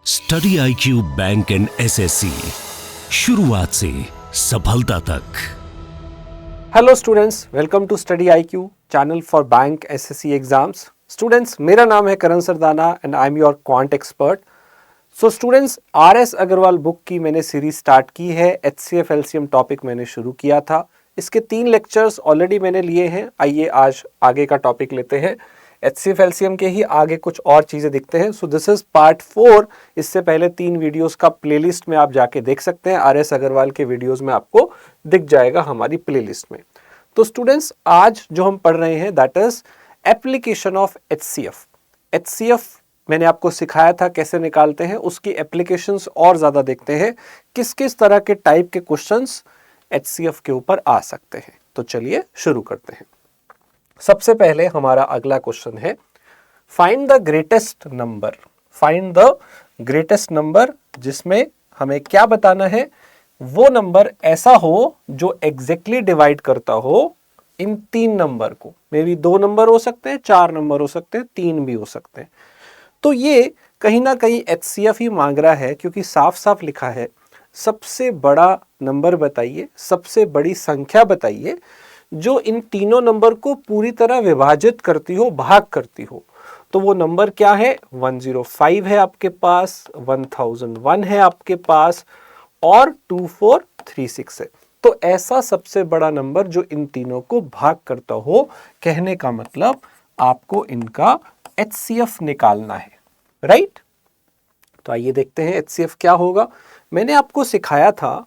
Study IQ bank and SSC, शुरुआत से सफलता तक। Hello students, welcome to study IQ channel for bank SSC exams. Students, मेरा नाम है Karan Sardana and I am your quant expert. So students, RS Agarwal book की मैंने सीरीज स्टार्ट की है। HCF LCM टॉपिक मैंने शुरू किया था। इसके 3 लेक्चर्स ऑलरेडी मैंने लिए हैं। आइए आज आगे का टॉपिक लेते हैं। HCF LCM के ही आगे कुछ और चीज़ें दिखते हैं। So this is part 4। इससे पहले 3 वीडियोस का प्लेलिस्ट में आप जाके देख सकते हैं। RS अग्रवाल के वीडियोस में आपको दिख जाएगा हमारी प्लेलिस्ट में। तो स्टूडेंट्स, आज जो हम पढ़ रहे हैं that is application of HCF। HCF मैंने आपको सिखाया था कैसे निकालते हैं, उसकी एप्लीकेशंस और ज़्यादा देखते हैं। किस किस तरह के टाइप के क्वेश्चंस HCF के ऊपर आ सकते हैं। तो चलिए शुरू करते हैं। सबसे पहले हमारा अगला क्वेश्चन है find the greatest number. Find the greatest number, जिसमें हमें क्या बताना है, वो नंबर ऐसा हो जो एग्जैक्टली डिवाइड करता हो इन 3 नंबर को। मे बी 2 नंबर हो सकते हैं, 4 नंबर हो सकते हैं, 3 भी हो सकते हैं। तो ये कहीं ना कहीं HCF ही मांग रहा है, क्योंकि साफ साफ लिखा है सबसे बड़ा नंबर बताइए, सबसे बड़ी संख्या बताइए जो इन तीनों नंबर को पूरी तरह विभाजित करती हो, भाग करती हो। तो वो नंबर क्या है? 105 है आपके पास, 1001 है आपके पास और 2436 है। तो ऐसा सबसे बड़ा नंबर जो इन तीनों को भाग करता हो, कहने का मतलब आपको इनका HCF निकालना है, राइट? तो आइए देखते हैं HCF क्या होगा। मैंने आपको सिखाया था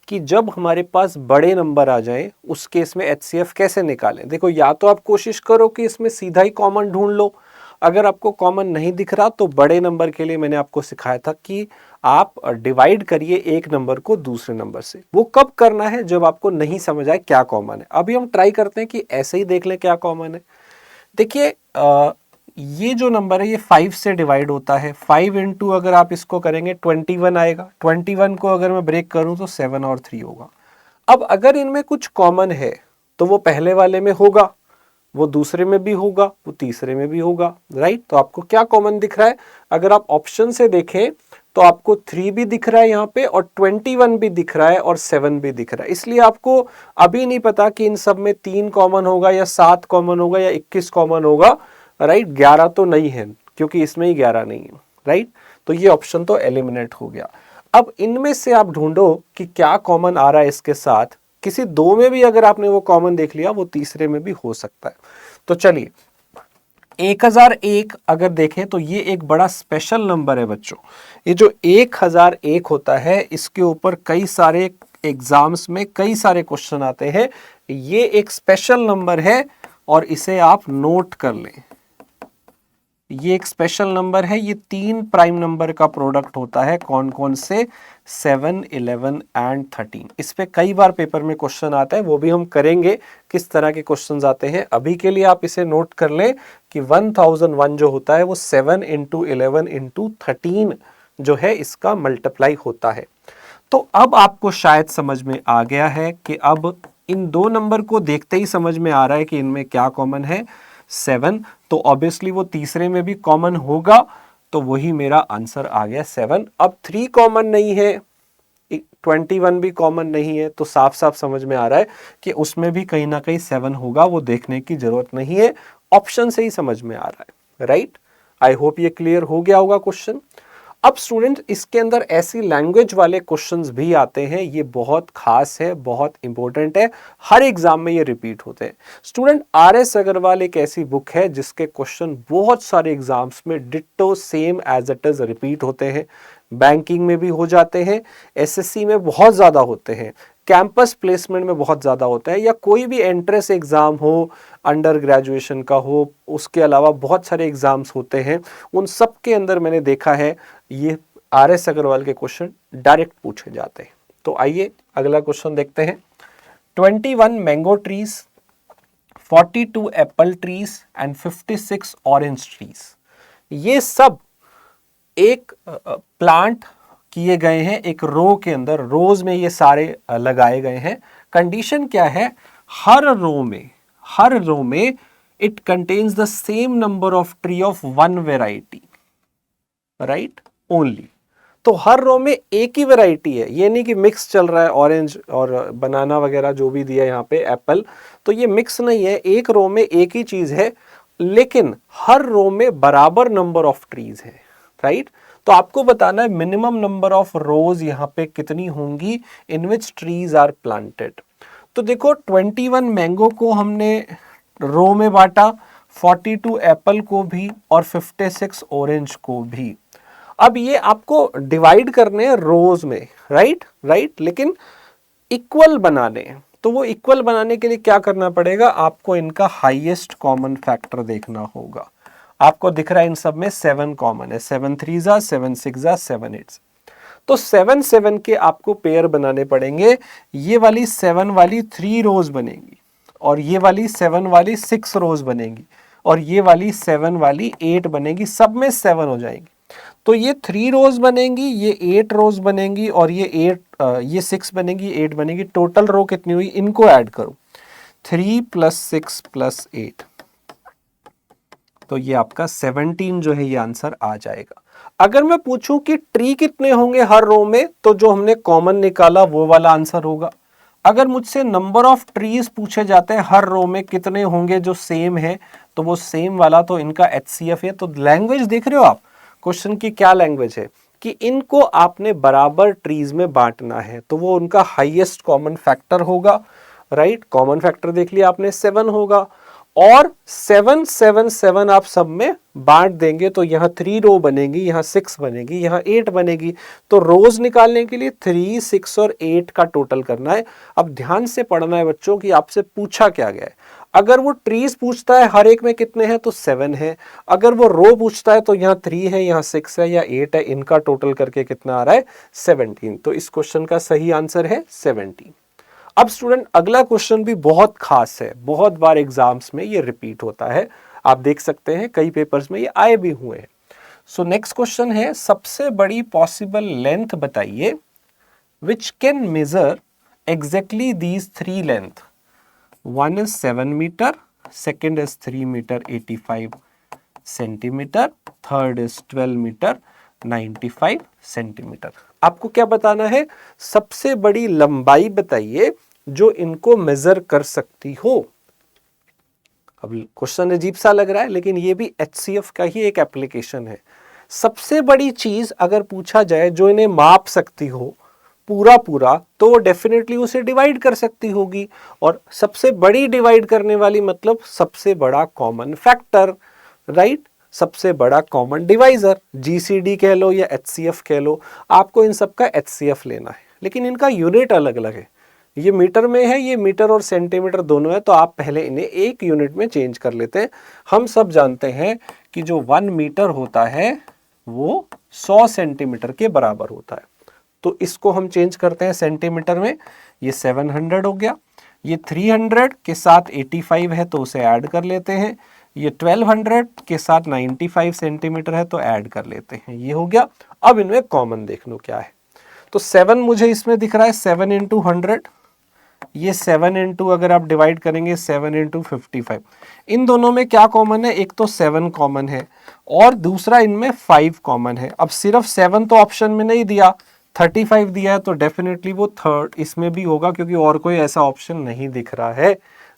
कि जब हमारे पास बड़े नंबर आ जाएं, उस केस में HCF कैसे निकालें। देखो, या तो आप कोशिश करो कि इसमें सीधा ही कॉमन ढूंढ लो। अगर आपको कॉमन नहीं दिख रहा तो बड़े नंबर के लिए मैंने आपको सिखाया था कि आप डिवाइड करिए एक नंबर को दूसरे नंबर से। वो कब करना है? जब आपको नहीं समझ आए क्या कॉमन है। अभी हम ट्राई करते हैं कि ऐसे ही देख लें क्या कॉमन है। देखिए, ये जो नंबर है ये 5 से डिवाइड होता है। 5 इंटू अगर आप इसको करेंगे 21 आएगा। 21 को अगर मैं ब्रेक करूं तो 7 और 3 होगा। अब अगर इनमें कुछ कॉमन है तो वो पहले वाले में होगा, वो दूसरे में भी होगा, वो तीसरे में भी होगा, राइट? तो आपको क्या कॉमन दिख रहा है? अगर आप ऑप्शन से देखें तो आपको 3 भी दिख रहा है यहाँ पे, और 21 भी दिख रहा है, और 7 भी दिख रहा है। इसलिए आपको अभी नहीं पता कि इन सब में 3 कॉमन होगा या 7 कॉमन होगा या 21 कॉमन होगा, राइट? 11 तो नहीं है, क्योंकि इसमें ही 11 नहीं है, राइट? तो ये ऑप्शन तो एलिमिनेट हो गया। अब इनमें से आप ढूंढो कि क्या कॉमन आ रहा है इसके साथ। किसी 2 में भी अगर आपने वो कॉमन देख लिया, वो तीसरे में भी हो सकता है। तो चलिए, 1001 अगर देखें तो ये एक बड़ा स्पेशल नंबर है बच्चों। ये जो 1001 होता है, इसके ऊपर कई सारे एग्जाम्स में कई सारे क्वेश्चन आते हैं। ये एक स्पेशल नंबर है और इसे आप नोट कर लें। ये एक स्पेशल नंबर है। ये 3 प्राइम नंबर का प्रोडक्ट होता है। कौन कौन से? 7, 11 एंड 13। इस पे कई बार पेपर में क्वेश्चन आता है, वो भी हम करेंगे किस तरह के क्वेश्चंस आते हैं। अभी के लिए आप इसे नोट कर लें कि 1001 जो होता है वो 7 इंटू 11 इंटू 13 जो है इसका मल्टीप्लाई होता है। तो अब आपको शायद समझ में आ गया है कि अब इन 2 नंबर को देखते ही समझ में आ रहा है कि इनमें क्या कॉमन है। 7, तो ऑब्वियसली वो तीसरे में भी कॉमन होगा, तो वही मेरा आंसर आ गया 7। अब 3 कॉमन नहीं है, 21 भी कॉमन नहीं है, तो साफ साफ समझ में आ रहा है कि उसमें भी कहीं ना कहीं 7 होगा। वो देखने की जरूरत नहीं है, ऑप्शन से ही समझ में आ रहा है, राइट? आई होप ये क्लियर हो गया होगा क्वेश्चन। अब स्टूडेंट, इसके अंदर ऐसी लैंग्वेज वाले क्वेश्चंस भी आते हैं। ये बहुत खास है, बहुत इंपॉर्टेंट है, हर एग्जाम में ये रिपीट होते हैं। स्टूडेंट, RS अग्रवाल एक ऐसी बुक है जिसके क्वेश्चन बहुत सारे एग्जाम्स में ditto same as it is repeat होते हैं। बैंकिंग में भी हो जाते हैं, SSC में बहुत ज़्यादा होते हैं, कैंपस प्लेसमेंट में बहुत ज़्यादा होता है, या कोई भी एंट्रेंस एग्ज़ाम हो, अंडर ग्रेजुएशन का हो, उसके अलावा बहुत सारे एग्ज़ाम्स होते हैं। उन सब के अंदर मैंने देखा है ये RS अग्रवाल के क्वेश्चन डायरेक्ट पूछे जाते हैं। तो आइए अगला क्वेश्चन देखते हैं। 21 mango trees, 42 Apple trees and 56 orange trees. ये सब एक प्लांट किए गए हैं एक रो के अंदर। रोज में ये सारे लगाए गए हैं। कंडीशन क्या है? हर रो में it contains the same number of tree of one variety, right? Only. तो हर रो में एक ही वैरायटी है, ये नहीं कि मिक्स चल रहा है ऑरेंज और बनाना वगैरह जो भी दिया यहाँ पे एप्पल, तो ये मिक्स नहीं है, एक रो में एक ही चीज है, लेकिन हर रो में बराबर नंबर ऑफ ट्रीज है, राइट। तो आपको बताना है मिनिमम नंबर ऑफ रोज यहाँ पे कितनी होंगी इन विच ट्रीज आर प्लांटेड। तो देखो 21 मैंगो को हमने रो में बांटा, 42 एप्पल को भी और 56 ऑरेंज को भी। अब ये आपको डिवाइड करने हैं रोज में, राइट, लेकिन इक्वल बनाने हैं। तो वो इक्वल बनाने के लिए क्या करना पड़ेगा, आपको इनका हाईएस्ट कॉमन फैक्टर देखना होगा। आपको दिख रहा है इन सब में 7 कॉमन है, 7 3 जा 7 6 जा 7 8। तो 7 7 के आपको पेयर बनाने पड़ेंगे। ये वाली 7 वाली 3 रोज बनेगी और ये वाली 7 वाली 6 रोज बनेगी और ये वाली 7 वाली 8 बनेगी, सब में 7 हो जाएंगी। तो ये 3 रोज बनेंगी, ये 8 रोज बनेंगी और ये 6 बनेगी, 8 बनेगी। टोटल रो कितनी हुई, इनको ऐड करो, 3 + 6 + 8, तो ये आपका 17 जो है ये आंसर आ जाएगा। अगर मैं पूछूं कि ट्री कितने होंगे हर रो में, तो जो हमने कॉमन निकाला वो वाला आंसर होगा। अगर मुझसे नंबर ऑफ ट्रीज पूछे जाते हैं हर रो में कितने होंगे जो सेम है, तो वो सेम वाला तो इनका HCF है। तो लैंग्वेज देख रहे हो आप, क्वेश्चन की क्या लैंग्वेज है कि इनको आपने बराबर ट्रीज में बांटना है, तो वो उनका हाईएस्ट कॉमन फैक्टर होगा, राइट। कॉमन फैक्टर देख लिया आपने 7 होगा और 7 7 7 आप सब में बांट देंगे, तो यहाँ 3 रो बनेगी, यहाँ 6 बनेगी, यहाँ 8 बनेगी। तो रोज निकालने के लिए 3 6 और 8 का टोटल करना है। अब ध्यान से पढ़ना है बच्चों कि आपसे पूछा क्या गया है। अगर वो ट्रीज पूछता है हर एक में कितने हैं तो 7 है, अगर वो रो पूछता है तो यहाँ 3 है, यहाँ 6 है या 8 है, इनका टोटल करके कितना आ रहा है 17। तो इस क्वेश्चन का सही आंसर है 17। अब स्टूडेंट अगला क्वेश्चन भी बहुत खास है, बहुत बार एग्जाम्स में ये रिपीट होता है, आप देख सकते हैं कई पेपर्स में ये आए भी हुए हैं। सो नेक्स्ट क्वेश्चन है, सबसे बड़ी पॉसिबल लेंथ बताइए which can measure exactly these 3 length. 1 is 7 meter, second is 3 meter 85 centimeter, third is 12 meter 95 centimeter। आपको क्या बताना है, सबसे बड़ी लंबाई बताइए जो इनको मेजर कर सकती हो। अब क्वेश्चन अजीब सा लग रहा है, लेकिन ये भी HCF का ही एक एप्लीकेशन है। सबसे बड़ी चीज अगर पूछा जाए जो इन्हें माप सकती हो पूरा पूरा, तो वो डेफिनेटली उसे डिवाइड कर सकती होगी। और सबसे बड़ी डिवाइड करने वाली मतलब सबसे बड़ा कॉमन फैक्टर, राइट, सबसे बड़ा कॉमन डिवाइजर, GCD कह लो या HCF कह लो, आपको इन सब का HCF लेना है। लेकिन इनका यूनिट अलग अलग है, ये मीटर में है, ये मीटर और सेंटीमीटर दोनों है, तो आप पहले इन्हें एक यूनिट में चेंज कर लेते हैं। हम सब जानते हैं कि जो 1 मीटर होता है वो 100 सेंटीमीटर के बराबर होता है, तो इसको हम चेंज करते हैं सेंटीमीटर में। ये 700 हो गया, ये 300 के साथ 85 है तो उसे ऐड कर लेते हैं, ये 1200 के साथ 95 सेंटीमीटर है तो ऐड कर लेते हैं, ये हो गया। अब इनमें कॉमन देख लो क्या है, तो 7 मुझे इसमें दिख रहा है, 7 × 100, ये 7 इंटू अगर आप डिवाइड करेंगे 7 × 55, इन दोनों में क्या कॉमन है, एक तो 7 कॉमन है और दूसरा इनमें 5 कॉमन है। अब सिर्फ 7 तो ऑप्शन में नहीं दिया, 35 दिया है, तो डेफिनेटली वो थर्ड इसमें भी होगा, क्योंकि और कोई ऐसा ऑप्शन नहीं दिख रहा है,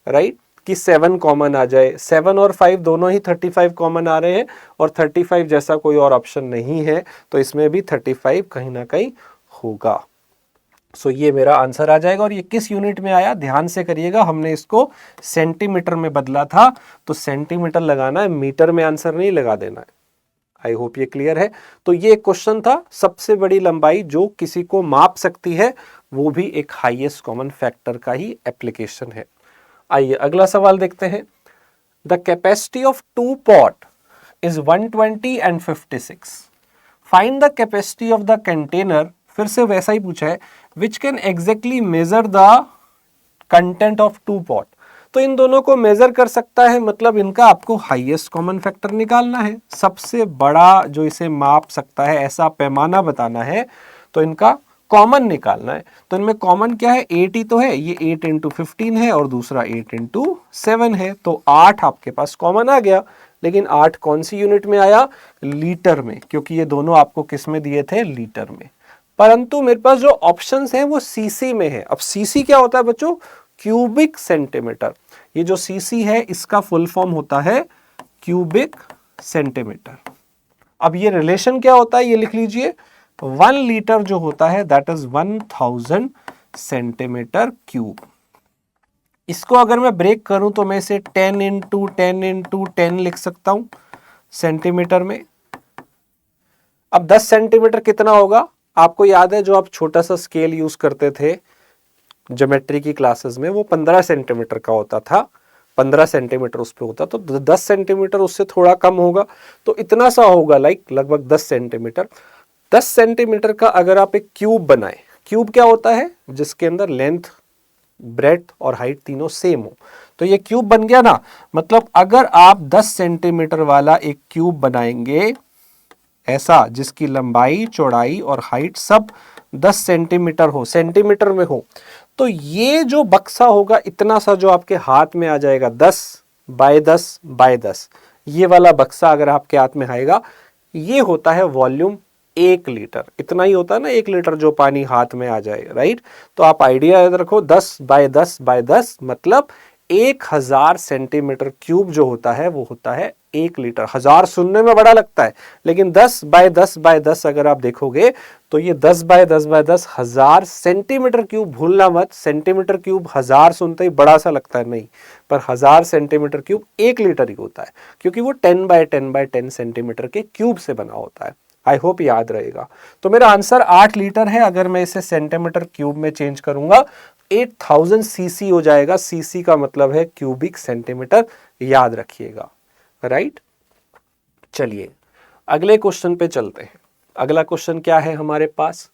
राइट, कि 7 कॉमन आ जाए। 7 और 5 दोनों ही 35 कॉमन आ रहे हैं और 35 जैसा कोई और ऑप्शन नहीं है, तो इसमें भी 35 कहीं ना कहीं होगा। सो ये मेरा आंसर आ जाएगा। और ये किस यूनिट में आया, ध्यान से करिएगा, हमने इसको सेंटीमीटर में बदला था, तो सेंटीमीटर लगाना है, मीटर में आंसर नहीं लगा देना है। आई होप ये क्लियर है। तो ये क्वेश्चन था, सबसे बड़ी लंबाई जो किसी को माप सकती है, वो भी एक हाईएस्ट कॉमन फैक्टर का ही एप्लीकेशन है। आइए अगला सवाल देखते हैं। The capacity of 2 pot is 120 and 56। Find the capacity of the container, फिर से वैसा ही पूछा है, which can exactly measure the content of 2 pot. तो इन दोनों को मेजर कर सकता है, मतलब इनका आपको हाईएस्ट कॉमन फैक्टर निकालना है, सबसे बड़ा जो इसे माप सकता है ऐसा पैमाना बताना है, तो इनका कॉमन निकालना है। तो इनमें कॉमन क्या है, 8 ही तो है, ये 8 × 15 है और दूसरा 8 × 7 है, तो 8 आपके पास कॉमन आ गया। लेकिन 8 कौन सी यूनिट में आया, लीटर में, क्योंकि ये दोनों आपको किस में दिए थे, लीटर में। परंतु मेरे पास जो ऑप्शंस हैं वो सीसी में है। अब सीसी क्या होता है बच्चों, क्यूबिक सेंटीमीटर। ये जो सीसी है इसका फुल फॉर्म होता है क्यूबिक सेंटीमीटर। अब ये रिलेशन क्या होता है ये लिख लीजिए, 1 लीटर जो होता है दैट इज 1000 सेंटीमीटर क्यूब। इसको अगर मैं ब्रेक करूं तो मैं इसे 10 इंटू 10 इंटू 10 लिख सकता हूं सेंटीमीटर में। अब 10 सेंटीमीटर कितना होगा, आपको याद है जो आप छोटा सा स्केल यूज करते थे ज्योमेट्री की क्लासेस में, वो 15 सेंटीमीटर का होता था, 15 सेंटीमीटर उस पर होता, तो 10 सेंटीमीटर उससे थोड़ा कम होगा, तो इतना सा होगा, लगभग 10 सेंटीमीटर। 10 सेंटीमीटर का अगर आप एक क्यूब बनाए, क्यूब क्या होता है, जिसके अंदर लेंथ, ब्रेड्थ और हाइट तीनों सेम हो, तो ये क्यूब बन गया ना। मतलब अगर आप 10 सेंटीमीटर वाला एक क्यूब बनाएंगे ऐसा, जिसकी लंबाई, चौड़ाई और हाइट सब 10 सेंटीमीटर हो, सेंटीमीटर में हो, तो ये जो बक्सा होगा इतना सा जो आपके हाथ में आ जाएगा, 10 बाय 10 बाय 10, ये वाला बक्सा अगर आपके हाथ में आएगा, ये होता है वॉल्यूम 1 लीटर। इतना ही होता है ना 1 लीटर जो पानी हाथ में आ जाए, राइट। तो आप आइडिया याद रखो, 10 बाय 10 बाय 10 मतलब 1000 सेंटीमीटर क्यूब जो होता है वो होता है 1 लीटर। 1000 सुनने में बड़ा लगता है, लेकिन 10 बाय 10 बाय 10 अगर आप देखोगे तो ये 10 बाय 10 बाय 10 1000 सेंटीमीटर क्यूब। भूलना मत, सेंटीमीटर क्यूब 1000 सुनते ही बड़ा सा लगता है, नहीं, पर 1000 सेंटीमीटर क्यूब 1 लीटर ही होता है, क्योंकि वो 10 बाय 10 बाय 10 सेंटीमीटर के क्यूब से बना होता है। आई होप याद रहेगा। तो मेरा आंसर 8 लीटर है। अगर मैं इसे सेंटीमीटर क्यूब में चेंज करूंगा 8000 सीसी हो जाएगा। सीसी का मतलब है क्यूबिक सेंटीमीटर, याद रखिएगा, राइट। चलिए अगले क्वेश्चन पे चलते हैं। अगला क्वेश्चन क्या है हमारे पास,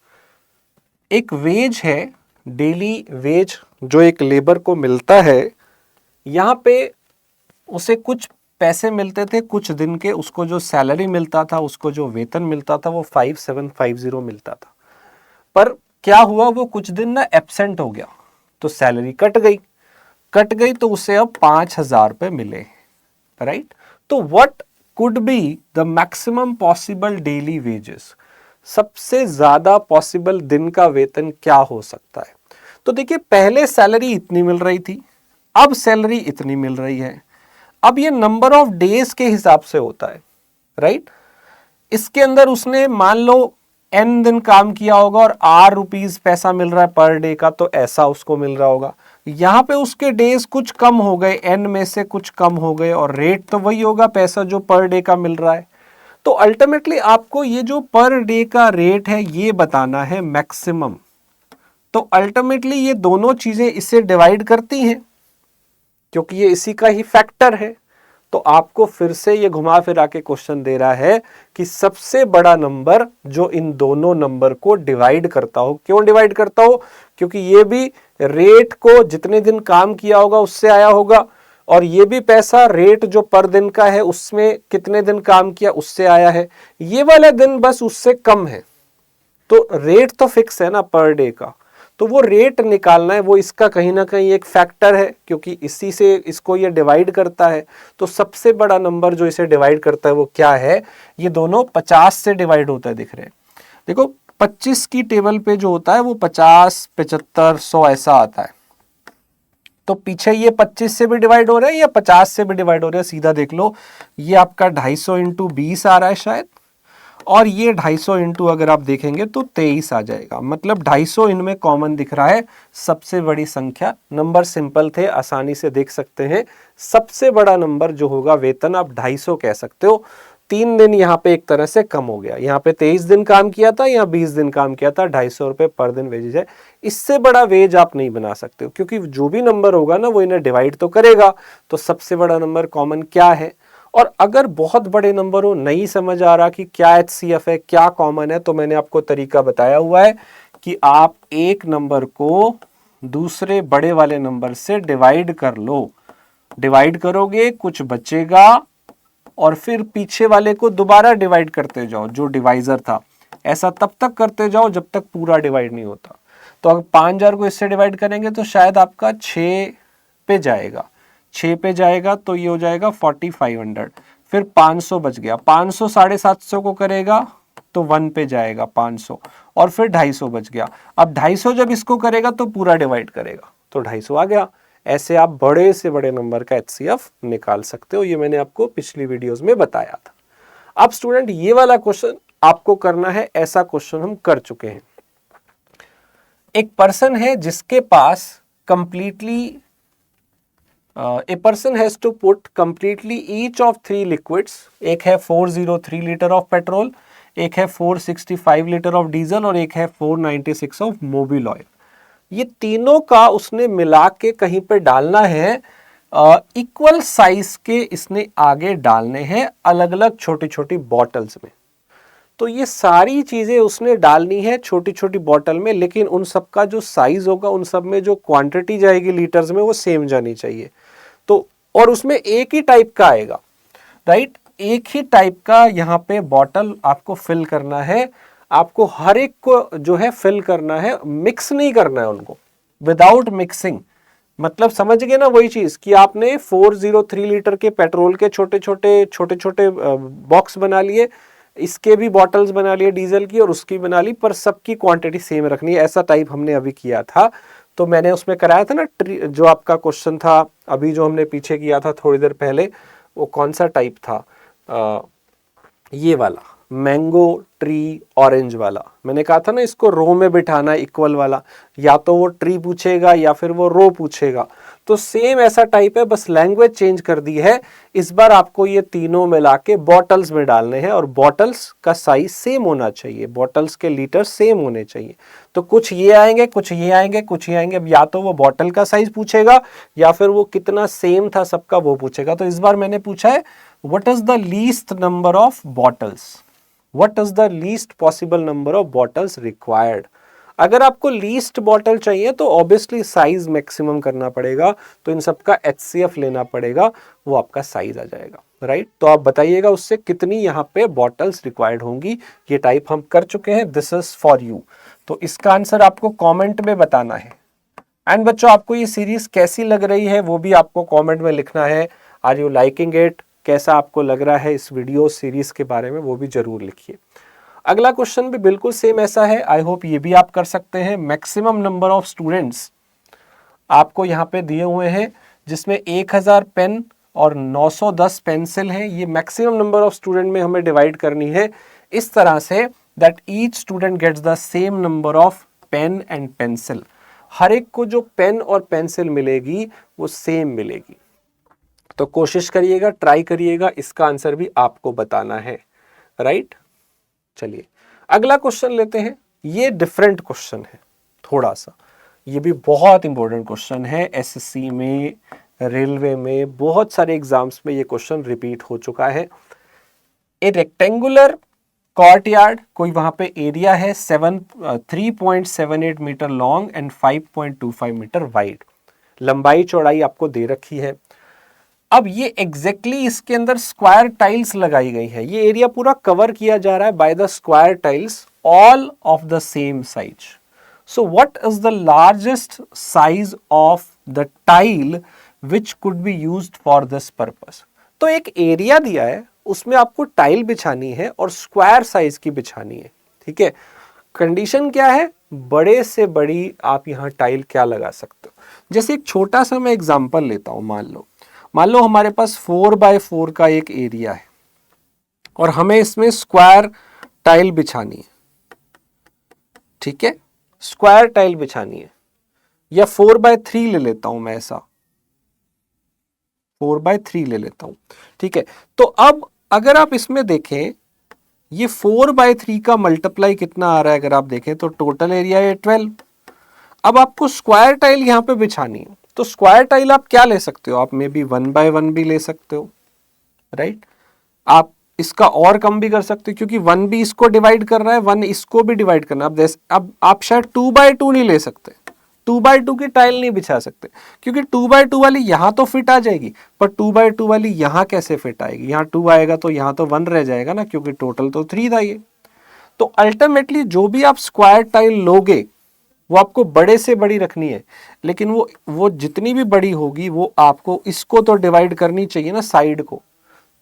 एक वेज है, डेली वेज जो एक लेबर को मिलता है, यहां पे उसे कुछ पैसे मिलते थे कुछ दिन के, उसको जो सैलरी मिलता था, उसको जो वेतन मिलता था वो 5750 मिलता था। पर क्या हुआ, वो कुछ दिन ना एब्सेंट हो गया, तो सैलरी कट गई तो उसे अब 5000 रुपए मिले, राइट। तो what could be the maximum possible daily wages, सबसे ज्यादा पॉसिबल दिन का वेतन क्या हो सकता है। तो देखिए पहले सैलरी इतनी मिल रही थी, अब सैलरी इतनी मिल रही है। अब ये नंबर ऑफ डेज के हिसाब से होता है, राइट। इसके अंदर उसने मान लो n दिन काम किया होगा और ₹r पैसा मिल रहा है पर डे का, तो ऐसा उसको मिल रहा होगा। यहां पे उसके डेज कुछ कम हो गए, n में से कुछ कम हो गए, और रेट तो वही होगा पैसा जो पर डे का मिल रहा है। तो अल्टीमेटली आपको ये जो पर डे का रेट है ये बताना है मैक्सिमम। तो अल्टीमेटली ये दोनों चीजें इसे डिवाइड करती हैं, क्योंकि ये इसी का ही फैक्टर है। तो आपको फिर से ये घुमा फिरा के क्वेश्चन दे रहा है कि सबसे बड़ा नंबर जो इन दोनों नंबर को डिवाइड करता हो। क्यों डिवाइड करता हो, क्योंकि ये भी रेट को जितने दिन काम किया होगा उससे आया होगा, और ये भी पैसा रेट जो पर दिन का है उसमें कितने दिन काम किया उससे आया है। ये वाला दिन बस उससे कम है, तो रेट तो फिक्स है ना पर डे का, तो वो रेट निकालना है, वो इसका कहीं ना कहीं एक फैक्टर है, क्योंकि इसी से इसको ये डिवाइड करता है। तो सबसे बड़ा नंबर जो इसे डिवाइड करता है वो क्या है, ये दोनों 50 से डिवाइड होता है, दिख रहे हैं। देखो 25 की टेबल पे जो होता है वो 50, 75, 100 ऐसा आता है। तो पीछे ये 25 से भी डिवाइड हो रहा है या 50 से भी डिवाइड हो रहा है, सीधा देख लो, ये आपका 250 इंटू 20 आ रहा है शायद, और ये 250 इंटू अगर आप देखेंगे तो 23 आ जाएगा। मतलब 250 इनमें कॉमन दिख रहा है, सबसे बड़ी संख्या। नंबर सिंपल थे, आसानी से देख सकते हैं। सबसे बड़ा नंबर जो होगा वेतन आप 250 कह सकते हो। 3 दिन यहाँ पे एक तरह से कम हो गया, यहाँ पे 23 दिन काम किया था, यहाँ 20 दिन काम किया था, 250 रुपए पर दिन वेजेज है। इससे बड़ा वेज आप नहीं बना सकते हो, क्योंकि जो भी नंबर होगा ना वो इन्हें डिवाइड तो करेगा। तो सबसे बड़ा नंबर कॉमन क्या है। और अगर बहुत बड़े नंबर हो, नहीं समझ आ रहा कि क्या HCF है, क्या कॉमन है, तो मैंने आपको तरीका बताया हुआ है कि आप एक नंबर को दूसरे बड़े वाले नंबर से डिवाइड कर लो। डिवाइड करोगे कुछ बचेगा, और फिर पीछे वाले को दोबारा डिवाइड करते जाओ, जो डिवाइजर था। ऐसा तब तक करते जाओ जब तक पूरा डिवाइड नहीं होता। तो अगर 5000 को इससे डिवाइड करेंगे तो शायद आपका 6 पे जाएगा, 6 पे जाएगा तो ये हो जाएगा 4500। फिर 500 बच गया, 500 750 को करेगा तो 1 पे जाएगा 500, और फिर 250 बच गया। अब 250 जब इसको करेगा तो पूरा डिवाइड करेगा तो 250 आ गया। ऐसे आप बड़े से बड़े नंबर का HCF निकाल सकते हो, ये मैंने आपको पिछली वीडियोस में बताया था। अब स्टूडेंट ये वाला क्वेश्चन आपको करना है, ऐसा क्वेश्चन हम कर चुके हैं। एक पर्सन है जिसके पास completely a person has to put completely each of 3 liquids, एक है 403 लीटर ऑफ पेट्रोल, एक है 465 लीटर ऑफ डीजल और एक है 496 ऑफ मोबिल ऑयल। ये तीनों का उसने मिला के कहीं पे डालना है, इक्वल साइज के इसने आगे डालने हैं अलग अलग छोटी छोटी बॉटल्स में। तो ये सारी चीजें उसने डालनी है छोटी छोटी बॉटल में, लेकिन उन सब का जो साइज होगा, उन सब में जो क्वांटिटी जाएगी लीटर्स में, वो सेम जानी चाहिए। तो और उसमें एक ही टाइप का आएगा, राइट, एक ही टाइप का यहाँ पे बॉटल आपको फिल करना है। आपको हर एक को जो है फिल करना है, मिक्स नहीं करना है उनको, विदाउट मिक्सिंग। मतलब समझ गए ना वही चीज कि आपने 403 लीटर के पेट्रोल के छोटे छोटे बॉक्स बना लिए, इसके भी बॉटल्स बना लिए डीजल की और उसकी बना ली, पर सबकी क्वांटिटी सेम रखनी है। ऐसा टाइप हमने अभी किया था, तो मैंने उसमें कराया था ना, जो आपका क्वेश्चन था अभी जो हमने पीछे किया था थोड़ी देर पहले, वो कौन सा टाइप था, ये वाला मैंगो ट्री ऑरेंज वाला। मैंने कहा था ना इसको रो में बिठाना इक्वल वाला, या तो वो ट्री पूछेगा या फिर वो रो पूछेगा। तो सेम ऐसा टाइप है, बस लैंग्वेज चेंज कर दी है। इस बार आपको ये तीनों मिला के बॉटल्स में डालने हैं और बॉटल्स का साइज सेम होना चाहिए, बॉटल्स के लीटर सेम होने चाहिए। तो कुछ ये आएंगे, कुछ ये आएंगे, कुछ ये आएंगे। अब या तो वो बॉटल का साइज पूछेगा या फिर वो कितना सेम था सबका वो पूछेगा। तो इस बार मैंने पूछा है what is the least number of bottles, what is the least possible number of bottles required. अगर आपको लीस्ट बॉटल चाहिए तो ऑब्वियसली साइज मैक्सिमम करना पड़ेगा, तो इन सब का HCF लेना पड़ेगा, वो आपका साइज आ जाएगा, राइट। तो आप बताइएगा उससे कितनी यहाँ पे बॉटल्स रिक्वायर्ड होंगी। ये टाइप हम कर चुके हैं, दिस इज फॉर यू। तो इसका आंसर आपको कॉमेंट में बताना है। एंड बच्चों आपको ये सीरीज कैसी लग रही है वो भी आपको कॉमेंट में लिखना है। आर यू लाइकिंग इट, कैसा आपको लग रहा है इस वीडियो सीरीज के बारे में, वो भी जरूर लिखिए। अगला क्वेश्चन भी बिल्कुल सेम ऐसा है, आई होप ये भी आप कर सकते हैं। मैक्सिमम नंबर ऑफ स्टूडेंट्स आपको यहाँ पे दिए हुए हैं, जिसमें 1000 पेन और 910 पेंसिल हैं। ये मैक्सिमम नंबर ऑफ स्टूडेंट में हमें डिवाइड करनी है इस तरह से that each student gets the same number of pen and pencil. हर एक को जो पेन और पेंसिल मिलेगी वो सेम मिलेगी। तो कोशिश करिएगा, ट्राई करिएगा, इसका आंसर भी आपको बताना है, राइट। चलिए अगला क्वेश्चन लेते हैं। ये डिफरेंट क्वेश्चन है थोड़ा सा, ये भी बहुत इंपॉर्टेंट क्वेश्चन है। SSC में, रेलवे में, बहुत सारे एग्जाम्स में ये क्वेश्चन रिपीट हो चुका है। ए रेक्टेंगुलर कोर्टयार्ड, कोई वहां पे एरिया है 3.78 metre long and 5.25 metre wide. लंबाई चौड़ाई आपको दे रखी है। अब ये एग्जैक्टली इसके अंदर स्क्वायर टाइल्स लगाई गई है। ये एरिया पूरा कवर किया जा रहा है by the square tiles, all of the same size. So what is the largest size of the tile which could be used for this purpose. तो एक एरिया दिया है, उसमें आपको टाइल बिछानी है और स्क्वायर साइज की बिछानी है, ठीक है। कंडीशन क्या है, बड़े से बड़ी आप यहाँ टाइल क्या लगा सकते हो। जैसे एक छोटा सा मैं एग्जांपल लेता हूं, मान लो हमारे पास 4x4 का एक एरिया है और हमें इसमें स्क्वायर टाइल बिछानी है, ठीक है, स्क्वायर टाइल बिछानी है। या 4x3 ले लेता हूं मैं, ऐसा 4x3 ले लेता हूं, ठीक है। तो अब अगर आप इसमें देखें, ये 4x3 का मल्टीप्लाई कितना आ रहा है, अगर आप देखें तो टोटल एरिया है 12। अब आपको स्क्वायर टाइल यहां पे बिछानी है, तो स्क्वायर टाइल आप क्या ले सकते हो, आप मे बी 1x1 भी ले सकते हो, राइट। आप इसका और कम भी कर सकते हो, क्योंकि 1 भी इसको डिवाइड कर रहा है, 1 इसको भी डिवाइड करना है। अब आप शायद 2x2 नहीं ले सकते, 2x2 की टाइल नहीं बिछा सकते, क्योंकि 2x2 वाली यहां तो फिट आ जाएगी, पर 2x2 वाली यहां कैसे फिट आएगी। यहां 2 आएगा तो यहां तो 1 रह जाएगा ना, क्योंकि टोटल तो 3 था ये। तो अल्टीमेटली जो भी आप स्क्वायर टाइल लोगे वो आपको बड़े से बड़ी रखनी है, लेकिन वो जितनी भी बड़ी होगी वो आपको इसको तो डिवाइड करनी चाहिए ना, साइड को।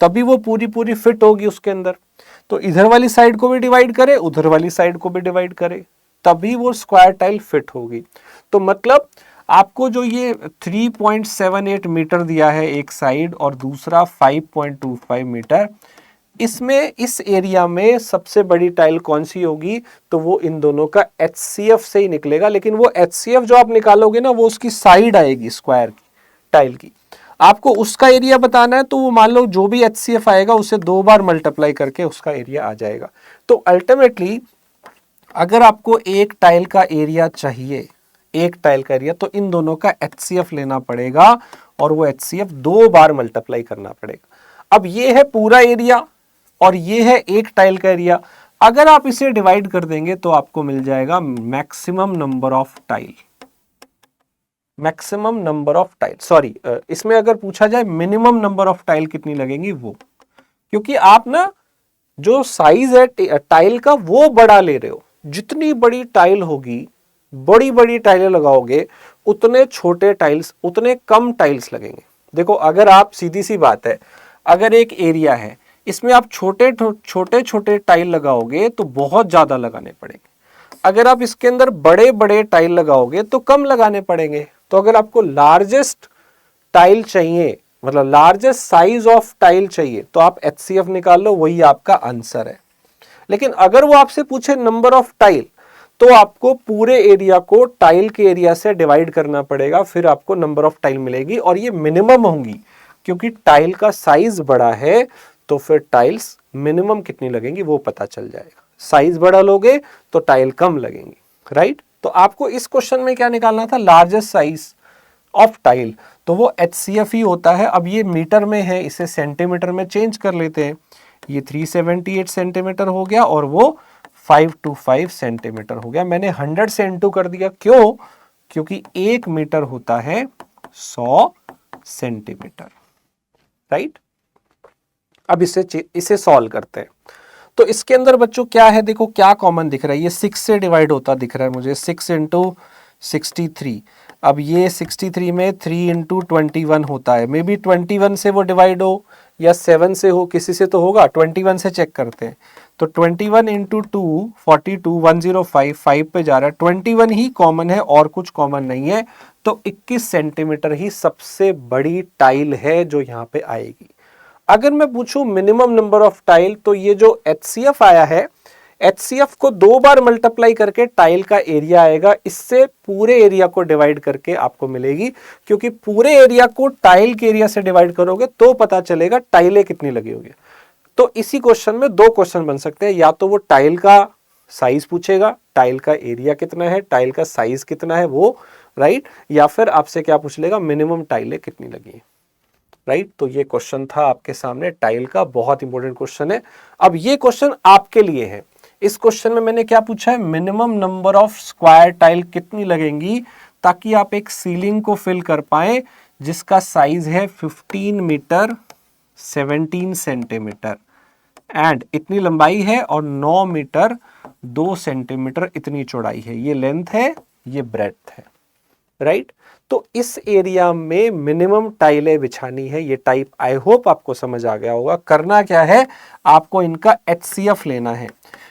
तभी वो पूरी पूरी फिट होगी उसके अंदर। तो इधर वाली साइड को भी डिवाइड करे, उधर वाली साइड को भी डिवाइड करे, तभी वो स्क्वायर टाइल फिट होगी। तो मतलब आपको जो ये 3.78 मीटर दिया है एक साइड और दूसरा 5.25 मीटर, इसमें इस एरिया में सबसे बड़ी टाइल कौन सी होगी? तो वो इन दोनों का HCF से ही निकलेगा। लेकिन वो HCF जो आप निकालोगे ना, वो उसकी साइड आएगी स्क्वायर की टाइल की। आपको उसका एरिया बताना है तो वो मान लो जो भी HCF आएगा उसे 2 बार मल्टीप्लाई करके उसका एरिया आ जाएगा। तो अल्टीमेटली अगर आपको एक टाइल का एरिया चाहिए, एक टाइल का एरिया, तो इन दोनों का HCF लेना पड़ेगा और वो HCF 2 बार मल्टीप्लाई करना पड़ेगा। अब ये है पूरा एरिया और ये है एक टाइल का एरिया। अगर आप इसे डिवाइड कर देंगे तो आपको मिल जाएगा maximum number of tile. Maximum number of tile, sorry, इसमें अगर पूछा जाए मिनिमम नंबर ऑफ टाइल कितनी लगेंगी वो, क्योंकि आप ना जो साइज है टाइल का वो बड़ा ले रहे हो। जितनी बड़ी टाइल होगी, बड़ी बड़ी टाइलें लगाओगे, उतने छोटे टाइल्स, उतने कम टाइल्स लगेंगे। देखो अगर आप, सीधी सी बात है, अगर एक एरिया है इसमें आप छोटे छोटे टाइल लगाओगे तो बहुत ज्यादा लगाने पड़ेंगे। अगर आप इसके अंदर बड़े बड़े टाइल लगाओगे तो कम लगाने पड़ेंगे। तो अगर आपको लार्जेस्ट टाइल चाहिए, मतलब लार्जेस्ट साइज ऑफ टाइल चाहिए, तो आप HCF निकाल लो, वही आपका आंसर है। लेकिन अगर वो आपसे पूछे नंबर ऑफ टाइल, तो आपको पूरे एरिया को टाइल के एरिया से डिवाइड करना पड़ेगा, फिर आपको नंबर ऑफ टाइल मिलेगी। और ये मिनिमम होंगी, क्योंकि टाइल का साइज बड़ा है तो फिर टाइल्स मिनिमम कितनी लगेंगी वो पता चल जाएगा। साइज बड़ा लोगे तो टाइल कम लगेंगी, राइट। तो आपको इस क्वेश्चन में क्या निकालना था? लार्जेस्ट साइज ऑफ टाइल, तो वो HCF ही होता है। अब ये मीटर में है, इसे सेंटीमीटर में चेंज कर लेते हैं। ये 378 सेंटीमीटर हो गया और वो 525 सेंटीमीटर हो गया। मैंने 100 से इंटू कर दिया, क्यों? क्योंकि 1 मीटर होता है 100 सेंटीमीटर, राइट। अब इसे सॉल्व करते हैं। तो इसके अंदर बच्चों क्या है, देखो क्या कॉमन दिख रहा है, ये 6 से डिवाइड होता दिख रहा है मुझे, 6 इंटू 63। अब ये 63 में 3 इंटू 21 होता है। मे बी 21 से वो डिवाइड हो या 7 से हो, किसी से तो होगा। 21 से चेक करते हैं। तो 21 इंटू 2 42, 105, 5 पे जा रहा है। 21 ही कॉमन है और कुछ कॉमन नहीं है। तो 21 सेंटीमीटर ही सबसे बड़ी टाइल है जो यहाँ पे आएगी। अगर मैं पूछूं मिनिमम नंबर ऑफ टाइल, तो ये जो HCF आया है, HCF को 2 बार मल्टीप्लाई करके टाइल का एरिया आएगा। इससे पूरे एरिया को डिवाइड करके आपको मिलेगी, क्योंकि पूरे एरिया को टाइल के एरिया से डिवाइड करोगे तो पता चलेगा टाइलें कितनी लगी होगी। तो इसी क्वेश्चन में 2 क्वेश्चन बन सकते हैं, या तो वो टाइल का साइज पूछेगा, टाइल का एरिया कितना है, टाइल का साइज कितना है वो, राइट, या फिर आपसे क्या पूछ लेगा, मिनिमम टाइलें कितनी लगी है, राइट। तो ये क्वेश्चन था आपके सामने टाइल का, बहुत इंपॉर्टेंट क्वेश्चन है। अब ये क्वेश्चन आपके लिए है। इस क्वेश्चन में मैंने क्या पूछा है, minimum number of square tile कितनी लगेंगी, ताकि आप एक सीलिंग को फिल कर पाए जिसका साइज है 15 मीटर 17 सेंटीमीटर एंड इतनी लंबाई है, और 9 मीटर 2 सेंटीमीटर इतनी चौड़ाई है। ये लेंथ है, ये ब्रेड्थ है, राइट। तो इस एरिया में मिनिमम टाइलें बिछानी है। ये टाइप आई होप आपको समझ आ गया होगा। करना क्या है, आपको इनका HCF लेना है,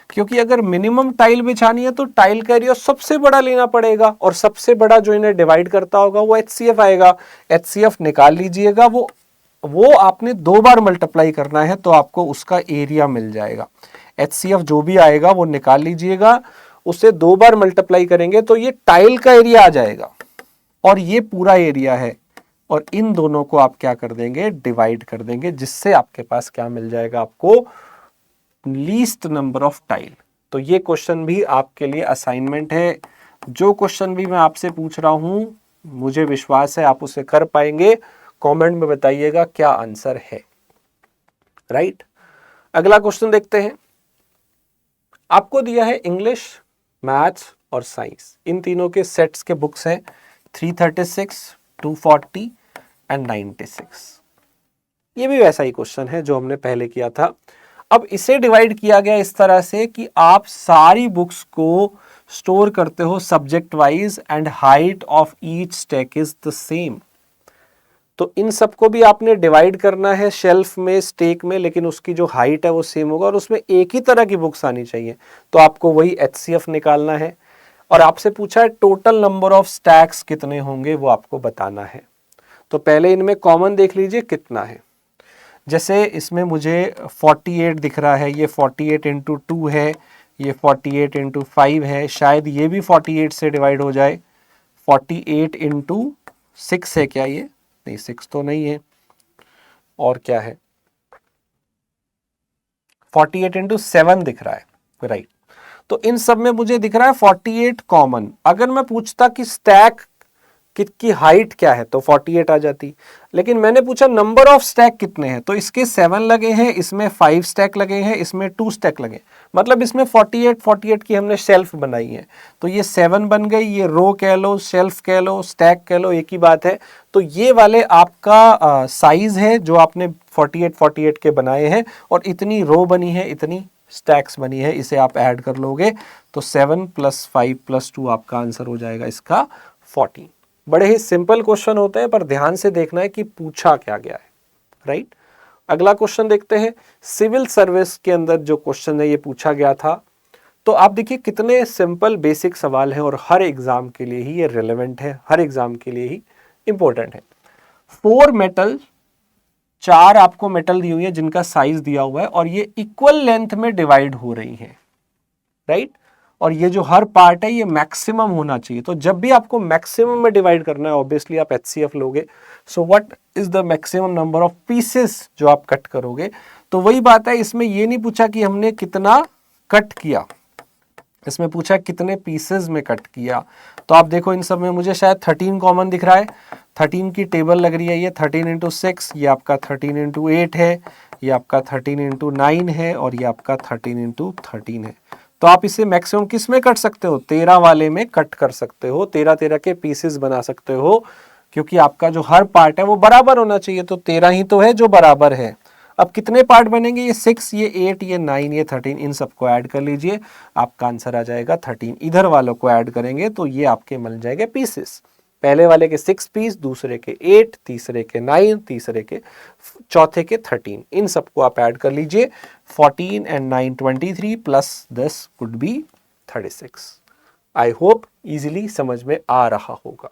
क्योंकि अगर मिनिमम टाइल बिछानी है तो टाइल का एरिया सबसे बड़ा लेना पड़ेगा, और सबसे बड़ा जो इन्हें डिवाइड करता होगा वो HCF आएगा। HCF निकाल लीजिएगा, वो आपने 2 बार मल्टीप्लाई करना है तो आपको उसका एरिया मिल जाएगा। HCF जो भी आएगा वो निकाल लीजिएगा, उसे 2 बार मल्टीप्लाई करेंगे तो ये टाइल का एरिया आ जाएगा, और ये पूरा एरिया है, और इन दोनों को आप क्या कर देंगे, डिवाइड कर देंगे, जिससे आपके पास क्या मिल जाएगा, आपको लीस्ट नंबर ऑफ टाइल। तो ये क्वेश्चन भी आपके लिए असाइनमेंट है। जो क्वेश्चन भी मैं आपसे पूछ रहा हूं, मुझे विश्वास है आप उसे कर पाएंगे। कमेंट में बताइएगा क्या आंसर है, राइट। अगला क्वेश्चन देखते हैं। आपको दिया है इंग्लिश, मैथ्स और साइंस, इन तीनों के सेट्स के बुक्स हैं 336, 240 एंड 96। ये भी वैसा ही क्वेश्चन है जो हमने पहले किया था। अब इसे डिवाइड किया गया इस तरह से कि आप सारी बुक्स को स्टोर करते हो subject wise and height of each stack is the same. तो इन सबको भी आपने डिवाइड करना है शेल्फ में, स्टेक में, लेकिन उसकी जो हाइट है वो सेम होगा और उसमें एक ही तरह की बुक्स आनी चाहिए। तो आपको वही HCF निकालना है और आपसे पूछा है टोटल नंबर ऑफ स्टैक्स कितने होंगे, वो आपको बताना है। तो पहले इनमें कॉमन देख लीजिए कितना है। जैसे इसमें मुझे 48 दिख रहा है, ये 48 इंटू 2 है, ये 48 इंटू 5 है, शायद ये भी 48 से डिवाइड हो जाए। 48 इंटू 6 है क्या ये? नहीं, 6 तो नहीं है। और क्या है? 48 इंटू 7 दिख रहा है, राइट। तो इन सब में मुझे दिख रहा है 48 कॉमन। अगर मैं पूछता कि स्टैक की हाइट क्या है तो 48 आ जाती, लेकिन मैंने पूछा नंबर ऑफ स्टैक कितने हैं, तो इसके 7 लगे हैं, इसमें 5 स्टैक लगे हैं, इसमें 2 स्टैक लगे, मतलब इसमें 48 की हमने शेल्फ बनाई है। तो ये 7 बन गई, ये रो कह लो, शेल्फ कह लो, स्टैक कह लो, एक ही बात है। तो ये वाले आपका साइज है जो आपने 48 के बनाए हैं, और इतनी रो बनी है, इतनी स्टैक्स बनी है, इसे आप ऐड कर लोगे तो 7 + 5 + 2 आपका आंसर हो जाएगा इसका 14। बड़े ही सिंपल क्वेश्चन होते हैं, पर ध्यान से देखना है कि पूछा क्या गया है, राइट। अगला क्वेश्चन देखते हैं। सिविल सर्विस के अंदर जो क्वेश्चन है ये पूछा गया था। तो आप देखिए कितने सिंपल बेसिक सवाल हैं और हर एग्जाम के लिए ही ये रिलेवेंट है, हर एग्जाम के लिए ही इंपॉर्टेंट है। 4 मेटल, 4 आपको मेटल दी हुई है जिनका साइज दिया हुआ है और ये इक्वल लेंथ में डिवाइड हो रही है, राइट। और ये जो हर पार्ट है ये मैक्सिमम होना चाहिए। तो जब भी आपको मैक्सिमम में डिवाइड करना है ऑब्वियसली आप HCF लोगे। So what is the maximum number of pieces जो आप कट करोगे। तो वही बात है, इसमें ये नहीं पूछा कि हमने कितना कट किया, इसमें पूछा कितने पीसेस में कट किया। तो आप देखो इन सब में मुझे शायद 13 कॉमन दिख रहा है। 13 की टेबल लग रही है, ये 13 इंटू 6, ये आपका 13 इंटू 8 है, ये आपका 13 इंटू 9 है और ये आपका 13 इंटू 13 है। तो आप इसे मैक्सिमम किस में कट सकते हो? 13 वाले में कट कर सकते हो, 13 के पीसेस बना सकते हो, क्योंकि आपका जो हर पार्ट है वो बराबर होना चाहिए। तो 13 ही तो है जो बराबर है। अब कितने पार्ट बनेंगे? ये 6, ये 8, ये 9, ये 13, इन सबको ऐड कर लीजिए, आपका आंसर आ जाएगा 13। इधर वालों को ऐड करेंगे तो ये आपके मिल जाएंगे पीसेस। पहले वाले के 6 पीस, दूसरे के 8, तीसरे के 9, तीसरे के चौथे के 13, इन सबको आप ऐड कर लीजिए। 14 and 9 23 plus 10 would be 36। I hope easily समझ में आ रहा होगा।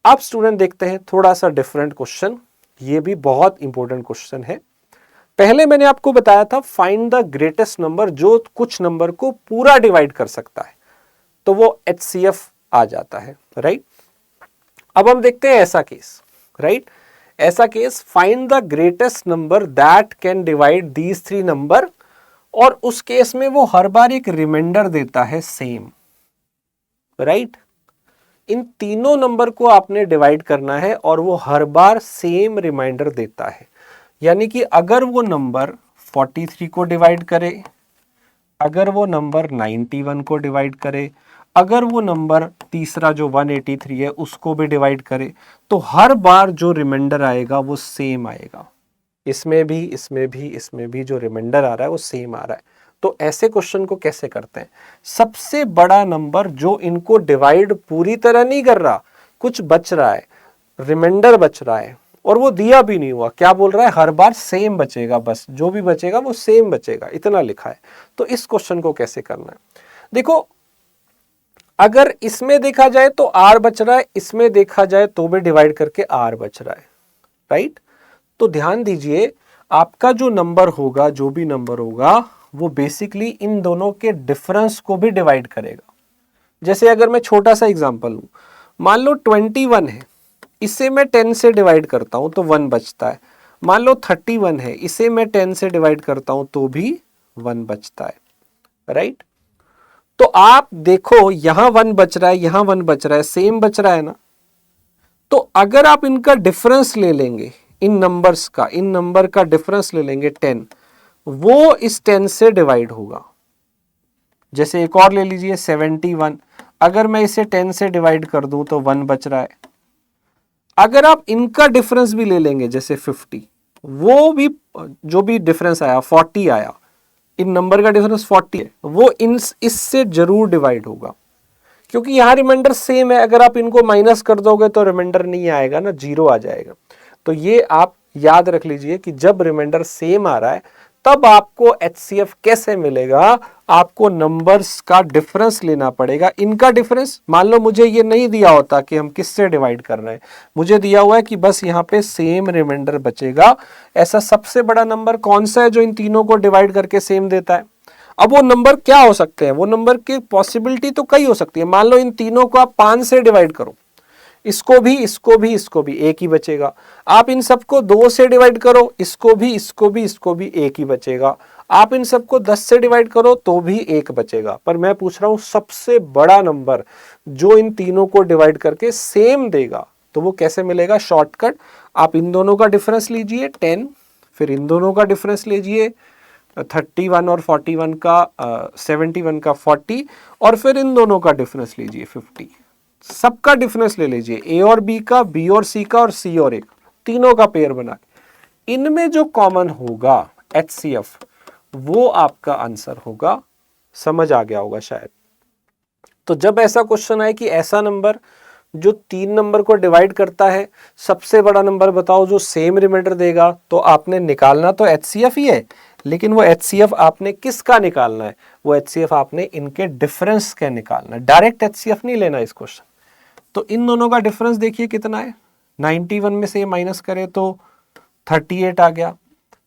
अब स्टूडेंट देखते हैं थोड़ा सा डिफरेंट क्वेश्चन, ये भी बहुत इंपॉर्टेंट क्वेश्चन है। पहले मैंने आपको बताया था फाइंड द ग्रेटेस्ट नंबर जो कुछ नंबर को पूरा डिवाइड कर सकता है, तो वो HCF आ जाता है, राइट। अब हम देखते हैं ऐसा केस, राइट। ऐसा case, find the greatest number that can divide these 3 number, और उस केस में वो हर बार एक रिमाइंडर देता है सेम, राइट। इन तीनों नंबर को आपने डिवाइड करना है और वो हर बार सेम रिमाइंडर देता है। यानी कि अगर वो नंबर 43 को डिवाइड करे, अगर वो नंबर 91 को डिवाइड करे, अगर वो नंबर तीसरा जो 183 है उसको भी डिवाइड करे, तो हर बार जो रिमाइंडर आएगा वो सेम आएगा। इसमें भी, इसमें भी, इसमें भी जो रिमाइंडर आ रहा है वो सेम आ रहा है। तो ऐसे क्वेश्चन को कैसे करते हैं? सबसे बड़ा नंबर जो इनको डिवाइड पूरी तरह नहीं कर रहा, कुछ बच रहा है, रिमाइंडर बच रहा है, और वो दिया भी नहीं हुआ, क्या बोल रहा है? हर बार सेम बचेगा, बस जो भी बचेगा वो सेम बचेगा, इतना लिखा है। तो इस क्वेश्चन को कैसे करना है? देखो, अगर इसमें देखा जाए तो R बच रहा है, इसमें देखा जाए तो भी डिवाइड करके R बच रहा है, राइट। तो ध्यान दीजिए, आपका जो नंबर होगा, जो भी नंबर होगा, वो बेसिकली इन दोनों के डिफरेंस को भी डिवाइड करेगा। जैसे अगर मैं छोटा सा एग्जांपल लूं, मान लो 21 है, इसे मैं 10 से डिवाइड करता हूं तो 1 बचता है। मान लो 31 है, इसे मैं 10 से डिवाइड करता हूं तो भी 1 बचता है, राइट। तो आप देखो, यहां 1 बच रहा है, यहां 1 बच रहा है, सेम बच रहा है ना। तो अगर आप इनका डिफरेंस ले लेंगे, इन नंबर्स का, इन नंबर का डिफरेंस ले लेंगे 10, वो इस 10 से डिवाइड होगा। जैसे एक और ले लीजिए 71, अगर मैं इसे 10 से डिवाइड कर दूं तो 1 बच रहा है। अगर आप इनका डिफरेंस भी ले लेंगे, जैसे 50, वो भी जो भी डिफरेंस आया 40 आया, इन नंबर का डिफरेंस 40 है, वो इससे जरूर डिवाइड होगा, क्योंकि यहां रिमाइंडर सेम है। अगर आप इनको माइनस कर दोगे तो रिमाइंडर नहीं आएगा ना, 0 आ जाएगा। तो ये आप याद रख लीजिए कि जब रिमाइंडर सेम आ रहा है तब आपको HCF कैसे मिलेगा, आपको नंबर्स का डिफरेंस लेना पड़ेगा। इनका डिफरेंस, मान लो मुझे ये नहीं दिया होता कि हम किससे डिवाइड कर रहे हैं, मुझे दिया हुआ है कि बस यहाँ पे सेम रिमाइंडर बचेगा। ऐसा सबसे बड़ा नंबर कौन सा है जो इन तीनों को डिवाइड करके सेम देता है? अब वो नंबर क्या हो सकते हैं, वो नंबर की पॉसिबिलिटी तो कई हो सकती है। मान लो इन तीनों को आप 5 से डिवाइड करो, इसको भी, इसको भी, इसको भी, एक ही बचेगा। आप इन सबको 2 से डिवाइड करो, इसको भी, इसको भी, इसको भी, एक ही बचेगा। आप इन सबको 10 से डिवाइड करो तो भी एक बचेगा। पर मैं पूछ रहा हूं सबसे बड़ा नंबर जो इन तीनों को डिवाइड करके सेम देगा, तो वो कैसे मिलेगा? शॉर्टकट, आप इन दोनों का डिफरेंस लीजिए 10, फिर इन दोनों का डिफरेंस लीजिए 31 और 41 का 71 का 40, और फिर इन दोनों का डिफरेंस लीजिए 50। सबका डिफरेंस ले लीजिए, ए और बी का, बी और सी का, और सी और ए का, तीनों का पेयर बना के इनमें जो कॉमन होगा HCF, वो आपका आंसर होगा। समझ आ गया होगा शायद। तो जब ऐसा क्वेश्चन आए कि ऐसा नंबर जो 3 नंबर को डिवाइड करता है, सबसे बड़ा नंबर बताओ जो सेम रिमाइंडर देगा, तो आपने निकालना तो HCF ही है, लेकिन वो HCF आपने किसका निकालना है? वो HCF आपने इनके डिफरेंस का निकालना है, डायरेक्ट HCF नहीं लेना इस क्वेश्चन। तो इन दोनों का डिफरेंस देखिए कितना है, 91 में से माइनस करें तो 38 आ गया,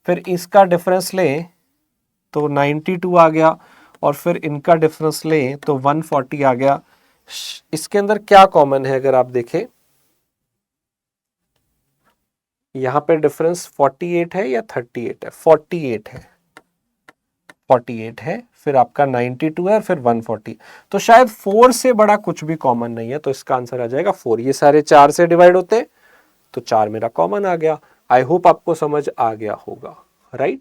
फिर इसका डिफरेंस लें तो 92 आ गया, और फिर इनका डिफरेंस लें तो 140 आ गया। इसके अंदर क्या कॉमन है अगर आप देखें, यहां पे डिफरेंस 48 है या 38 है? 48 है, 48 है, फिर आपका 92 है, और फिर 140। तो शायद 4 से बड़ा कुछ भी कॉमन नहीं है, तो इसका आंसर आ जाएगा 4। ये सारे 4 से डिवाइड होते हैं तो 4 मेरा कॉमन आ गया। आई होप आपको समझ आ गया होगा, राइट?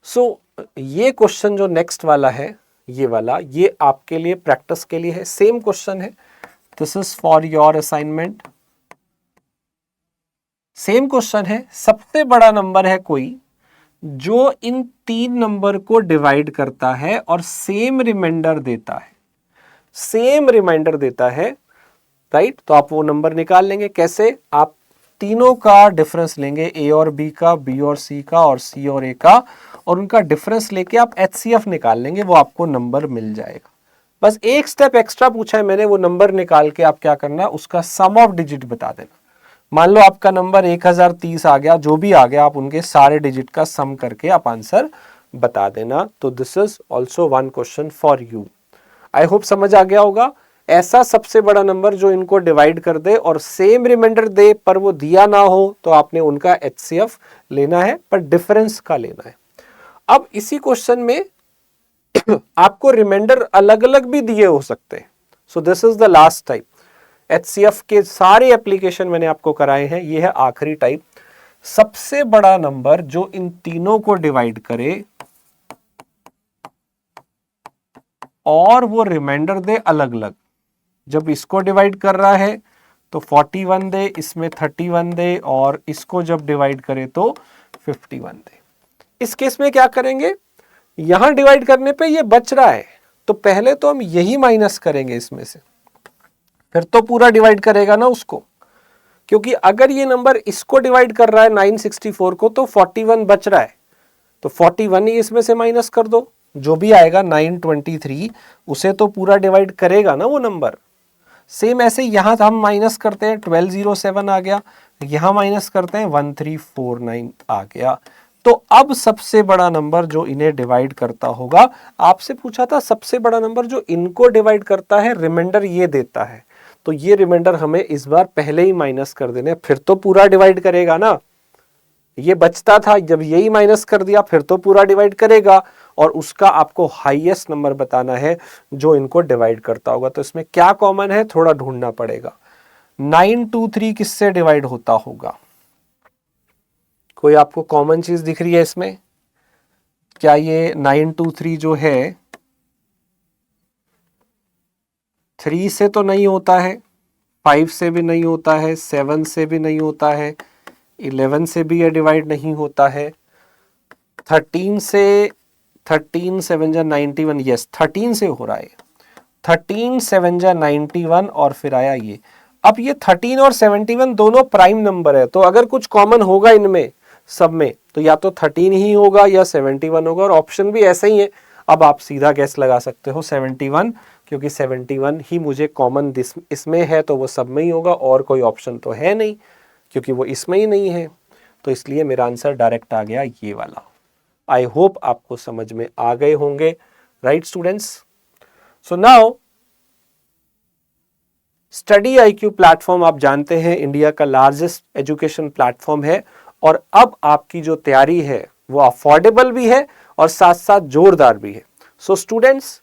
सो ये क्वेश्चन जो नेक्स्ट वाला है, ये वाला, ये आपके लिए प्रैक्टिस के लिए है, सेम क्वेश्चन है। This is for your assignment. Same question है, सबसे बड़ा नंबर है कोई जो इन 3 नंबर को डिवाइड करता है और सेम रिमाइंडर देता है, सेम रिमाइंडर देता है, राइट? तो आप वो नंबर निकाल लेंगे। कैसे? आप तीनों का डिफरेंस लेंगे, ए और बी का, बी और सी का, और सी और ए का, और उनका डिफरेंस लेके आप HCF निकाल लेंगे, वो आपको नंबर मिल जाएगा। बस एक स्टेप एक्स्ट्रा पूछा है मैंने, वो नंबर निकाल के आप क्या करना, उसका सम ऑफ डिजिट बता देना। मान लो आपका नंबर 1030 आ गया, जो भी आ गया आप उनके सारे डिजिट का सम करके आप आंसर बता देना। तो this is also one question for you. I hope समझ आ गया होगा। ऐसा सबसे बड़ा नंबर जो इनको डिवाइड कर दे और सेम रिमाइंडर दे पर वो दिया ना हो, तो आपने उनका HCF लेना है, पर डिफरेंस का लेना है। अब इसी क्वेश्चन में आपको रिमाइंडर अलग अलग भी दिए हो सकते हैं। So this is the last type. HCF के सारे एप्लीकेशन मैंने आपको कराए हैं, ये है आखिरी टाइप। सबसे बड़ा नंबर जो इन तीनों को डिवाइड करे और वो रिमाइंडर दे अलग अलग। जब इसको डिवाइड कर रहा है तो 41 दे, इसमें 31 दे, और इसको जब डिवाइड करे तो 51 दे। इस केस में क्या करेंगे, यहां डिवाइड करने पे ये बच रहा है तो पहले तो हम यही माइनस करेंगे इसमें से, फिर तो पूरा डिवाइड करेगा ना उसको। क्योंकि अगर ये नंबर इसको डिवाइड कर रहा है 964 को, तो 41 बच रहा है, तो 41 ही इसमें से माइनस कर दो, जो भी आएगा 923 उसे तो पूरा डिवाइड करेगा ना वो नंबर। सेम ऐसे यहां हम माइनस करते हैं, 1207 आ गया, यहां माइनस करते हैं 1349 आ गया। तो अब सबसे बड़ा नंबर जो इन्हें डिवाइड करता होगा, आपसे पूछा था सबसे बड़ा नंबर जो इनको डिवाइड करता है, रिमाइंडर ये देता है, तो ये रिमाइंडर हमें इस बार पहले ही माइनस कर देने, फिर तो पूरा डिवाइड करेगा ना। ये बचता था, जब यही माइनस कर दिया फिर तो पूरा डिवाइड करेगा, और उसका आपको हाईएस्ट नंबर बताना है जो इनको डिवाइड करता होगा। तो इसमें क्या कॉमन है, थोड़ा ढूंढना पड़ेगा। 923 किससे डिवाइड होता होगा? कोई आपको कॉमन चीज दिख रही है इसमें? क्या ये 923 जो है 3 से तो नहीं होता है, 5 से भी नहीं होता है, 7 से भी नहीं होता है, 11 से भी ये डिवाइड नहीं होता है, 13 से, 13 7 जा 91, यस 13 से हो रहा है, 13 7 जा 91, और फिर आया ये अब ये 13 और 71 दोनों प्राइम नंबर है, तो अगर कुछ कॉमन होगा इनमें सब में तो या तो 13 ही होगा या 71 होगा, और ऑप्शन भी ऐसे ही है। अब आप सीधा गैस लगा सकते हो 71, क्योंकि 71 ही मुझे कॉमन इसमें है, तो वो सब में ही होगा, और कोई ऑप्शन तो है नहीं क्योंकि वो इसमें ही नहीं है, तो इसलिए मेरा आंसर डायरेक्ट आ गया ये वाला। आई होप आपको समझ में आ गए होंगे, right students. So now study IQ platform आप जानते हैं इंडिया का लार्जेस्ट एजुकेशन प्लेटफॉर्म है, और अब आपकी जो तैयारी है वो अफोर्डेबल भी है और साथ साथ जोरदार भी है। So students,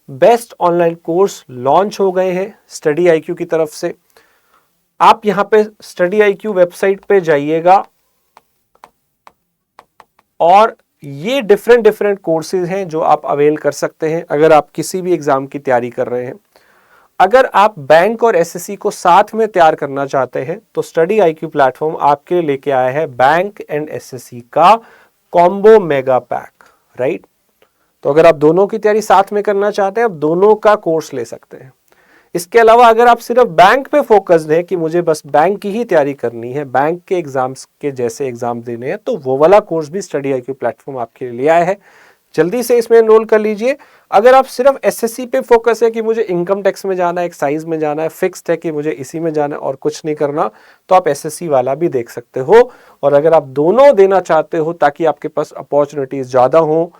best online course launch हो गए हैं स्टडी IQ की तरफ से। आप यहां पे स्टडी IQ वेबसाइट पे जाइएगा और ये डिफरेंट कोर्सेज हैं जो आप अवेल कर सकते हैं अगर आप किसी भी एग्जाम की तैयारी कर रहे हैं। अगर आप बैंक और SSC को साथ में तैयार करना चाहते हैं तो स्टडी IQ प्लेटफॉर्म आपके लिए लेके आया है बैंक एंड SSC का कॉम्बो मेगा पैक, राइट। तो अगर आप दोनों की तैयारी साथ में करना चाहते हैं, आप दोनों का कोर्स ले सकते हैं। इसके अलावा अगर आप सिर्फ बैंक पे फोकस्ड हैं कि मुझे बस बैंक की ही तैयारी करनी है, बैंक के एग्जाम्स के जैसे एग्जाम देने हैं, तो वो वाला कोर्स भी स्टडी IQ प्लेटफॉर्म आपके लिए ले आया है। जल्दी से इसमें एनरोल कर लीजिए। अगर आप सिर्फ SSC पे फोकस है कि मुझे इनकम टैक्स में जाना है, एक्साइज में जाना है, फिक्स्ड है कि मुझे इसी में जाना है और कुछ नहीं करना, तो आप SSC वाला भी देख सकते हो। और अगर आप दोनों देना चाहते हो ताकि आपके पास अपॉर्चुनिटीज ज़्यादा हो,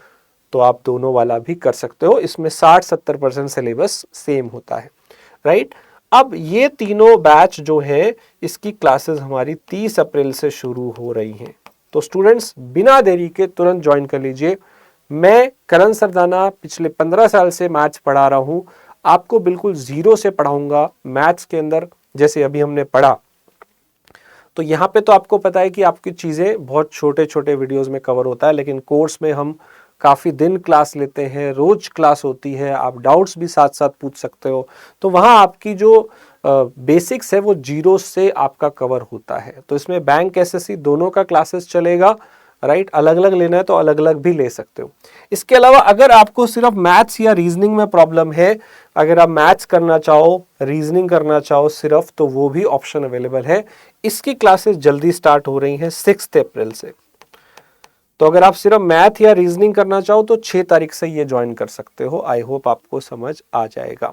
तो आप दोनों वाला भी कर सकते हो। इसमें 60-70% सिलेबस सेम होता है, राइट। अब ये तीनों बैच जो है इसकी क्लासेस हमारी 30 अप्रैल से शुरू हो रही हैं। तो स्टूडेंट्स, बिना देरी के तुरंत ज्वाइन कर लीजिए। मैं करण सरदाना पिछले 15 साल से मैथ्स पढ़ा रहा हूँ, आपको बिल्कुल जीरो से पढ़ाऊंगा मैथ्स के अंदर। जैसे अभी हमने पढ़ा, तो यहाँ पे तो आपको पता है कि आपकी चीज़ें बहुत छोटे छोटे वीडियोस में कवर होता है, लेकिन कोर्स में हम काफ़ी दिन क्लास लेते हैं, रोज क्लास होती है, आप डाउट्स भी साथ साथ पूछ सकते हो। तो वहाँ आपकी जो बेसिक्स है वो जीरो से आपका कवर होता है। तो इसमें बैंक SSC दोनों का क्लासेस चलेगा, राइट। अलग अलग लेना है तो अलग अलग भी ले सकते हो। इसके अलावा अगर आपको सिर्फ मैथ्स या रीजनिंग में प्रॉब्लम है, अगर आप मैथ्स करना चाहो, रीजनिंग करना चाहो सिर्फ, तो वो भी ऑप्शन अवेलेबल है। इसकी क्लासेस जल्दी स्टार्ट हो रही हैं 6 अप्रैल से। तो अगर आप सिर्फ मैथ या रीजनिंग करना चाहो तो 6 तारीख से ये ज्वाइन कर सकते हो। आई होप आपको समझ आ जाएगा,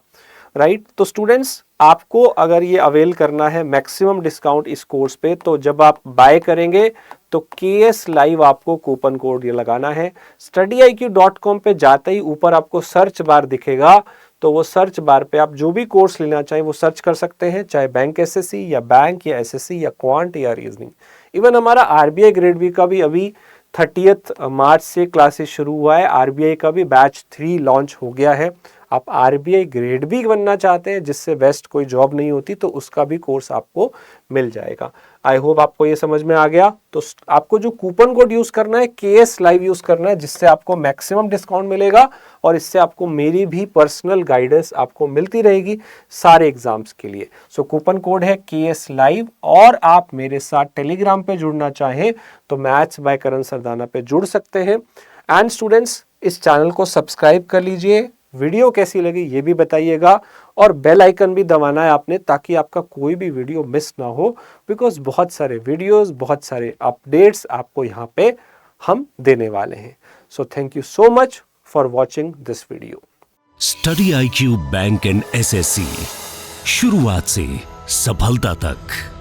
राइट। तो स्टूडेंट्स, आपको अगर ये अवेल करना है मैक्सिमम डिस्काउंट इस कोर्स पे, तो जब आप बाय करेंगे तो KS लाइव आपको कूपन कोड ये लगाना है। studiiq.com पे जाते ही ऊपर आपको सर्च बार दिखेगा, तो वो सर्च बार पे आप जो भी कोर्स लेना चाहें वो सर्च कर सकते हैं, चाहे बैंक SSC या बैंक या SSC या क्वांट या रीजनिंग। इवन हमारा RBI ग्रेड बी का भी अभी 30 मार्च से क्लासेस शुरू हुआ है। RBI का भी बैच 3 लॉन्च हो गया है। आप RBI ग्रेड बी बनना चाहते हैं जिससे बेस्ट कोई जॉब नहीं होती, तो उसका भी कोर्स आपको मिल जाएगा। आई होप आपको ये समझ में आ गया। तो आपको जो कूपन कोड यूज करना है KS लाइव यूज करना है, जिससे आपको मैक्सिमम डिस्काउंट मिलेगा, और इससे आपको मेरी भी पर्सनल गाइडेंस आपको मिलती रहेगी सारे एग्जाम्स के लिए। सो कूपन कोड है KS लाइव, और आप मेरे साथ टेलीग्राम पे जुड़ना चाहें तो मैथ्स बाय करण सरदाना पे जुड़ सकते हैं। एंड स्टूडेंट्स, इस चैनल को सब्सक्राइब कर लीजिए। वीडियो कैसी लगी ये भी बताइएगा, और बेल आइकन भी दबाना है आपने, ताकि आपका कोई भी वीडियो मिस ना हो, बिकॉज बहुत सारे वीडियोस, बहुत सारे अपडेट्स आपको यहाँ पे हम देने वाले हैं। So thank you so much for watching this video. Study IQ bank and SSC, शुरुआत से सफलता तक।